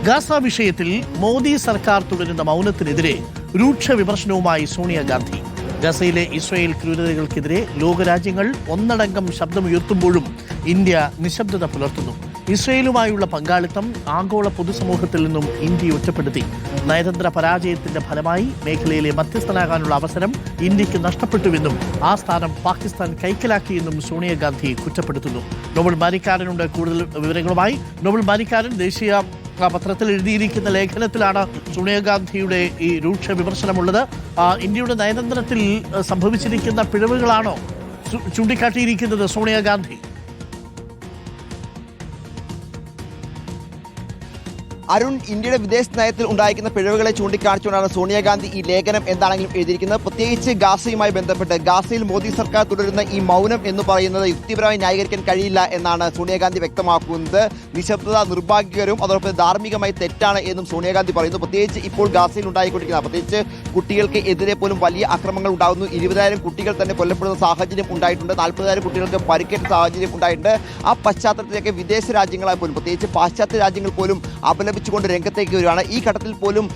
Gaza വിഷയത്തിൽ മോദി സർക്കാർ തുടരുന്ന മൗനത്തിനെതിരെ രൂക്ഷ വിമർശനവുമായി സോണിയാഗാന്ധി. ഗസയിലെ ഇസ്രായേൽ ക്രൂരതകൾക്കെതിരെ ലോകരാജ്യങ്ങൾ ഒന്നടങ്കം ശബ്ദമുയർത്തുമ്പോഴും ഇന്ത്യ നിശബ്ദത പുലർത്തുന്നു. ഇസ്രായേലുമായുള്ള പങ്കാളിത്തം ആഗോള പൊതുസമൂഹത്തിൽ നിന്നും ഇന്ത്യയെ ഒറ്റപ്പെടുത്തി. നയതന്ത്ര പരാജയത്തിന്റെ ഫലമായി മേഖലയിലെ മധ്യസ്ഥനാകാനുള്ള അവസരം ഇന്ത്യക്ക് നഷ്ടപ്പെട്ടുവെന്നും ആ സ്ഥാനം പാകിസ്ഥാൻ കൈക്കലാക്കിയെന്നും സോണിയാഗാന്ധി കുറ്റപ്പെടുത്തുന്നു. നോബൽ ബാരിക്കാരനുണ്ട് കൂടുതൽ വിവരങ്ങളുമായി. നോബൽ ബാരിക്കാരൻ, ദേശീയ പത്രത്തിൽ എഴുതിയിരിക്കുന്ന ലേഖനത്തിലാണ് സോണിയാഗാന്ധിയുടെ ഈ രൂക്ഷ വിമർശനമുള്ളത്. ഇന്ത്യയുടെ നയതന്ത്രത്തിൽ സംഭവിച്ചിരിക്കുന്ന പിഴവുകളാണോ ചൂണ്ടിക്കാട്ടിയിരിക്കുന്നത് സോണിയാഗാന്ധി? അരുൺ, ഇന്ത്യയുടെ വിദേശ നയത്തിൽ ഉണ്ടായിരിക്കുന്ന പിഴവുകളെ ചൂണ്ടിക്കാണിച്ചുകൊണ്ടാണ് സോണിയാഗാന്ധി ഈ ലേഖനം എന്താണെങ്കിലും എഴുതിയിരിക്കുന്നത്. പ്രത്യേകിച്ച് ഗാസയുമായി ബന്ധപ്പെട്ട് ഗാസയിൽ മോദി സർക്കാർ തുടരുന്ന ഈ മൗനം എന്ന് പറയുന്നത് യുക്തിപരമായി ന്യായീകരിക്കാൻ കഴിയില്ല എന്നാണ് സോണിയാഗാന്ധി വ്യക്തമാക്കുന്നത്. നിശബ്ദത നിർഭാഗ്യകരവും അതോടൊപ്പം ധാർമ്മികമായി തെറ്റാണ് എന്നും സോണിയാഗാന്ധി പറയുന്നു. പ്രത്യേകിച്ച് ഇപ്പോൾ ഗാസയിൽ ഉണ്ടായിക്കൊണ്ടിരിക്കുന്ന പ്രത്യേകിച്ച് കുട്ടികൾക്ക് എതിരെ പോലും വലിയ അക്രമങ്ങൾ ഉണ്ടാകുന്നു. 20,000 കുട്ടികൾ തന്നെ കൊല്ലപ്പെടുന്ന സാഹചര്യം ഉണ്ടായിട്ടുണ്ട്. 40,000 കുട്ടികൾക്ക് പരിക്കേറ്റ സാഹചര്യം ഉണ്ടായിട്ടുണ്ട്. ആ പശ്ചാത്തലത്തിലേക്ക് വിദേശ രാജ്യങ്ങളായി പോലും പ്രത്യേകിച്ച് പാശ്ചാത്യ രാജ്യങ്ങൾ പോലും കൊണ്ട് രംഗത്തേക്ക് വരികയാണ്. ഈ ഘട്ടത്തിൽ പോലും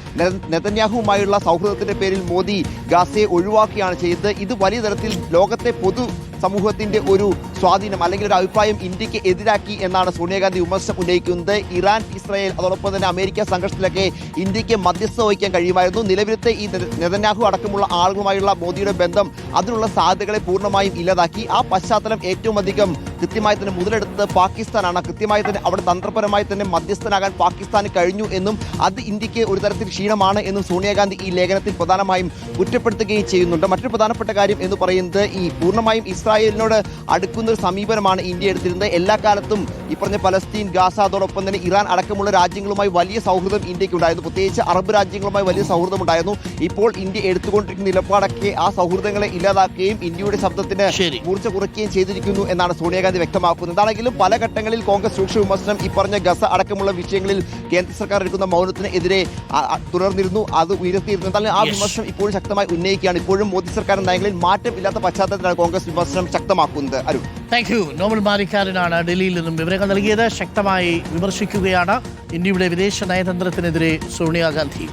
നെതന്യാഹുവുമായുള്ള സൗഹൃദത്തിന്റെ പേരിൽ മോദി ഗാസയെ ഒഴിവാക്കുകയാണ് ചെയ്തത്. ഇത് വലിയ തരത്തിൽ ലോകത്തെ പൊതു സമൂഹത്തിന്റെ ഒരു സ്വാധീനം അല്ലെങ്കിൽ ഒരു അഭിപ്രായം ഇന്ത്യക്ക് എതിരാക്കി എന്നാണ് സോണിയാഗാന്ധി വിമർശനം ഉന്നയിക്കുന്നത്. ഇറാൻ, ഇസ്രായേൽ അതോടൊപ്പം തന്നെ അമേരിക്ക സംഘർഷത്തിലൊക്കെ ഇന്ത്യക്ക് മധ്യസ്ഥ വഹിക്കാൻ കഴിയുമായിരുന്നു. നിലവിലത്തെ ഈ നെതന്യാഹു അടക്കമുള്ള ആളുകളുമായുള്ള മോദിയുടെ ബന്ധം അതിനുള്ള സാധ്യതകളെ പൂർണ്ണമായും ഇല്ലാതാക്കി. ആ പശ്ചാത്തലം ഏറ്റവും അധികം കൃത്യമായി തന്നെ മുതലെടുത്തത് പാകിസ്ഥാനാണ്. കൃത്യമായി തന്നെ അവിടെ തന്ത്രപരമായി തന്നെ മധ്യസ്ഥനാകാൻ പാകിസ്ഥാന് കഴിഞ്ഞു എന്നും അത് ഇന്ത്യക്ക് ഒരു തരത്തിൽ ക്ഷീണമാണ് എന്നും സോണിയാഗാന്ധി ഈ ലേഖനത്തിൽ പ്രധാനമായും കുറ്റപ്പെടുത്തുകയും ചെയ്യുന്നുണ്ട്. മറ്റൊരു പ്രധാനപ്പെട്ട കാര്യം എന്ന് പറയുന്നത് ഈ പൂർണ്ണമായും ഇസ്രായേലിനോട് അടുക്കുന്ന ഒരു സമീപനമാണ് ഇന്ത്യ എടുത്തിരുന്നത്. എല്ലാ കാലത്തും ഈ പറഞ്ഞ പലസ്തീൻ, ഗാസ അതോടൊപ്പം തന്നെ ഇറാൻ അടക്കമുള്ള രാജ്യങ്ങളുമായി വലിയ സൗഹൃദം ഇന്ത്യക്ക് ഉണ്ടായിരുന്നു. പ്രത്യേകിച്ച് അറബ് രാജ്യങ്ങളുമായി വലിയ സൗഹൃദം ഉണ്ടായിരുന്നു. ഇപ്പോൾ ഇന്ത്യ എടുത്തുകൊണ്ടിരിക്കുന്ന നിലപാടൊക്കെ ആ സൗഹൃദങ്ങളെ ഇല്ലാതാക്കുകയും ഇന്ത്യയുടെ ശബ്ദത്തിന് മൂർച്ച കുറയ്ക്കുകയും ചെയ്തിരിക്കുന്നു എന്നാണ് സോണിയാഗാന്ധി വ്യക്തമാക്കുന്നത്. എന്താണെങ്കിലും പല ഘട്ടങ്ങളിൽ കോൺഗ്രസ് രൂക്ഷ വിമർശനം ഈ പറഞ്ഞ ഗസ അടക്കമുള്ള വിഷയങ്ങളിൽ കേന്ദ്ര സർക്കാർ എടുക്കുന്ന മൗനത്തിന് എതിരെ തുടർന്നിരുന്നു, അത് ഉയർത്തിയിരുന്നു. എന്തായാലും ആ വിമർശനം ഇപ്പോഴും ശക്തമായി ഉന്നയിക്കുകയാണ്. ഇപ്പോഴും മോദി സർക്കാരിന്റെ നയങ്ങളിൽ മാറ്റം ഇല്ലാത്ത പശ്ചാത്തലത്തിലാണ് കോൺഗ്രസ് വിമർശനം ശക്തമാക്കുന്നത്. Arun, thank you. നോബൽ ബാരിക്കാരനാണ് ഡൽഹിയിൽ നിന്നും വിവരങ്ങൾ നൽകിയത്. ശക്തമായി വിമർശിക്കുകയാണ് ഇന്ത്യയുടെ വിദേശ നയതന്ത്രത്തിനെതിരെ സോണിയാഗാന്ധി.